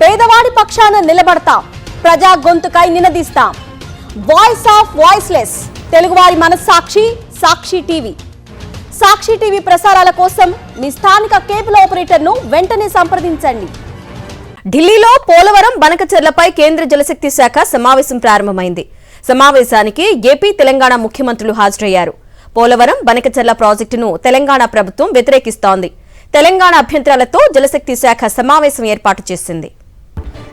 పేదవాడి పక్షాన నిలబడతాం, ప్రజా గొంతుకై నినదిస్తాం. వాయిస్ ఆఫ్ వాయిస్లెస్, తెలుగువారి మనస్సాక్షి సాక్షి టీవీ. సాక్షి టీవీ ప్రసారాల కోసం మీ స్థానిక కేబుల్ ఆపరేటర్ను వెంటనే సంప్రదించండి. ఢిల్లీలో పోలవరం బనకచెర్లపై కేంద్ర జలశక్తి శాఖ సమావేశం ప్రారంభమైంది. సమావేశానికి ఏపీ, తెలంగాణ ముఖ్యమంత్రులు హాజరయ్యారు. పోలవరం బనకచెర్ల ప్రాజెక్టును తెలంగాణ ప్రభుత్వం వ్యతిరేకిస్తోంది. తెలంగాణ అభ్యంతరాలతో జలశక్తి శాఖ సమావేశం ఏర్పాటు చేసింది.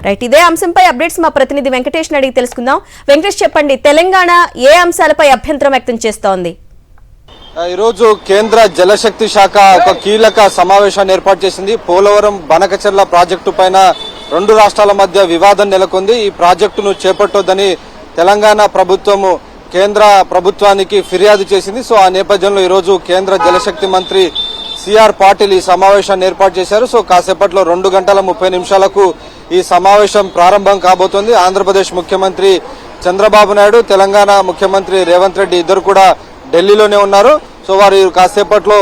రైట్, ఇదే అంశంపై అప్డేట్స్ మా ప్రతినిధి వెంకటేష్ అడిగి తెలుసుకుందాం. వెంకటేష్, చెప్పండి, తెలంగాణ ఏ అంశాలపై అభ్యంతరం వ్యక్తం చేస్తోంది? ఈరోజు కేంద్ర జలశక్తి శాఖ ఒక కీలక సమావేశాన్ని ఏర్పాటు చేసింది. పోలవరం బనకచెర్ల ప్రాజెక్టు పైన రెండు రాష్ట్రాల మధ్య వివాదం నెలకొంది. ఈ ప్రాజెక్టును చేపట్టొద్దని తెలంగాణ ప్రభుత్వము కేంద్ర ప్రభుత్వానికి ఫిర్యాదు చేసింది. సో ఆ నేపథ్యంలో ఈరోజు కేంద్ర జలశక్తి మంత్రి సిఆర్ పాటిల్ ఈ సమావేశాన్ని ఏర్పాటు చేశారు. సో కాసేపట్లో 2:30 ఈ సమావేశం ప్రారంభం కాబోతోంది. ఆంధ్రప్రదేశ్ ముఖ్యమంత్రి చంద్రబాబు నాయుడు, తెలంగాణ ముఖ్యమంత్రి రేవంత్ రెడ్డి ఇద్దరు కూడా ఢిల్లీలోనే ఉన్నారు. సో వారు కాసేపట్లో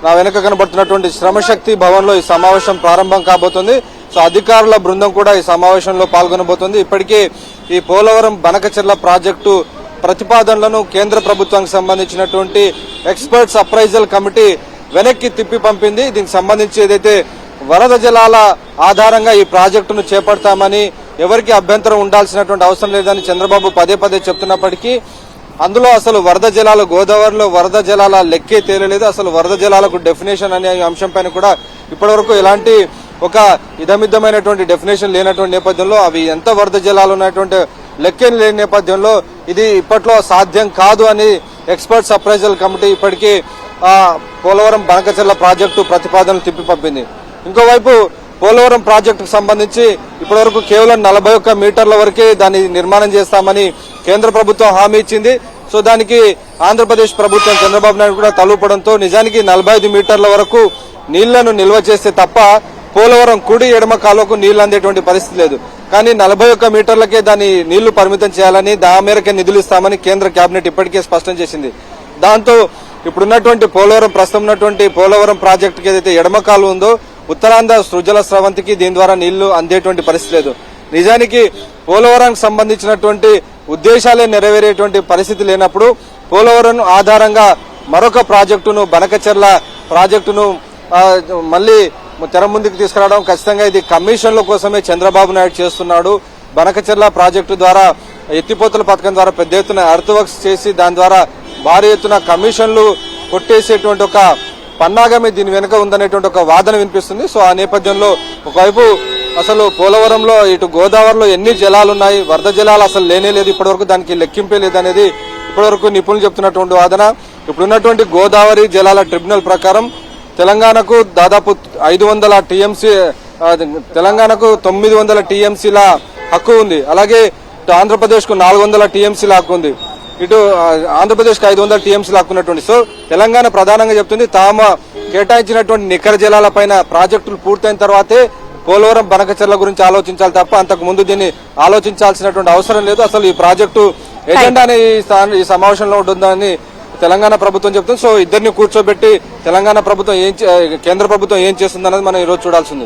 నా వెనుక కనబడుతున్నటువంటి శ్రమశక్తి భవన్ లో ఈ సమావేశం ప్రారంభం కాబోతుంది. సో అధికారుల బృందం కూడా ఈ సమావేశంలో పాల్గొనబోతోంది. ఇప్పటికే ఈ పోలవరం బనకచెర్ల ప్రాజెక్టు ప్రతిపాదనలను కేంద్ర ప్రభుత్వానికి సంబంధించినటువంటి ఎక్స్పర్ట్స్ అప్రైజల్ కమిటీ వెనక్కి తిప్పి పంపింది. దీనికి సంబంధించి ఏదైతే వరద జలాల ఆధారంగా ఈ ప్రాజెక్టును చేపడతామని ఎవరికి అభ్యంతరం ఉండాల్సినటువంటి అవసరం లేదని చంద్రబాబు పదే చెప్తున్నప్పటికీ అందులో అసలు వరద జలాలు, గోదావరిలో వరద జలాల లెక్కే తేలలేదు. అసలు వరద జలాలకు డెఫినేషన్ అనే అంశం పైన కూడా ఇప్పటివరకు ఎలాంటి ఒక ఇదమిద్దమైనటువంటి డెఫినేషన్ లేనటువంటి నేపథ్యంలో అవి ఎంత వరద జలాలు ఉన్నటువంటి లెక్కే లేని నేపథ్యంలో ఇది ఇప్పట్లో సాధ్యం కాదు అని ఎక్స్పర్ట్స్ అప్రైజల్ కమిటీ ఇప్పటికీ పోలవరం బనకచెర్ల ప్రాజెక్టు ప్రతిపాదనలు తిప్పి పంపింది. ఇంకోవైపు పోలవరం ప్రాజెక్టుకు సంబంధించి ఇప్పటివరకు కేవలం 41 మీటర్ల వరకే దాన్ని నిర్మాణం చేస్తామని కేంద్ర ప్రభుత్వం హామీ ఇచ్చింది. సో దానికి ఆంధ్రప్రదేశ్ ప్రభుత్వం చంద్రబాబు నాయుడు కూడా తలూపడంతో నిజానికి 45 మీటర్ల వరకు నీళ్లను నిల్వ చేస్తే తప్ప పోలవరం కుడి ఎడమ కాలువకు నీళ్లు అందేటువంటి పరిస్థితి లేదు. కానీ 41 మీటర్లకే దాని నీళ్లు పరిమితం చేయాలని, దాని మేరకే నిధులు ఇస్తామని కేంద్ర కేబినెట్ ఇప్పటికే స్పష్టం చేసింది. దాంతో ఇప్పుడున్నటువంటి ప్రస్తుతం ఉన్నటువంటి పోలవరం ప్రాజెక్టుకి ఏదైతే ఎడమ కాలువ ఉందో ఉత్తరాంధ్ర సృజల స్రవంతికి దీని ద్వారా నీళ్లు అందేటువంటి పరిస్థితి లేదు. నిజానికి పోలవరానికి సంబంధించినటువంటి ఉద్దేశాలే నెరవేరేటువంటి పరిస్థితి లేనప్పుడు పోలవరం ఆధారంగా మరొక ప్రాజెక్టును, బనకచెర్ల ప్రాజెక్టును మళ్లీ తెర ముందుకు తీసుకురావడం ఖచ్చితంగా ఇది కమిషన్ల కోసమే చంద్రబాబు నాయుడు చేస్తున్నాడు. బనకచెర్ల ప్రాజెక్టు ద్వారా ఎత్తిపోతల పథకం ద్వారా పెద్ద ఎత్తున ఎర్త్ వర్క్స్ చేసి దాని ద్వారా భారీ ఎత్తున కమిషన్లు కొట్టేసేటువంటి ఒక పన్నాగమే దీని వెనుక ఉందనేటువంటి ఒక వాదన వినిపిస్తుంది. సో ఆ నేపథ్యంలో ఒకవైపు అసలు పోలవరంలో ఇటు గోదావరిలో ఎన్ని జలాలున్నాయి, వరద జలాలు అసలు లేనే లేదు, ఇప్పటివరకు దానికి లెక్కింపే లేదనేది ఇప్పటివరకు నిపుణులు చెప్తున్నటువంటి వాదన. ఇప్పుడున్నటువంటి గోదావరి జలాల ట్రిబ్యునల్ ప్రకారం తెలంగాణకు దాదాపు 500 టీఎంసీ, తెలంగాణకు 900 టీఎంసీల హక్కు ఉంది. అలాగే ఆంధ్రప్రదేశ్ కు 400 టీఎంసీల హక్కు ఉంది. ఇటు ఆంధ్రప్రదేశ్ కు 500 టీఎంసీలు హక్కున్నటువంటి. సో తెలంగాణ ప్రధానంగా చెప్తుంది తాము కేటాయించినటువంటి నికర జలాలపైన ప్రాజెక్టులు పూర్తయిన తర్వాతే పోలవరం బనకచెర్ల గురించి ఆలోచించాలి తప్ప అంతకు ముందు దీన్ని ఆలోచించాల్సినటువంటి అవసరం లేదు. అసలు ఈ ప్రాజెక్టు ఎజెండానే ఈ సమావేశంలో ఉంటుందని తెలంగాణ ప్రభుత్వం చెప్తుంది. సో ఇద్దరిని కూర్చోబెట్టి తెలంగాణ ప్రభుత్వం కేంద్ర ప్రభుత్వం ఏం చేస్తుందన్నది మనం ఈరోజు చూడాల్సింది.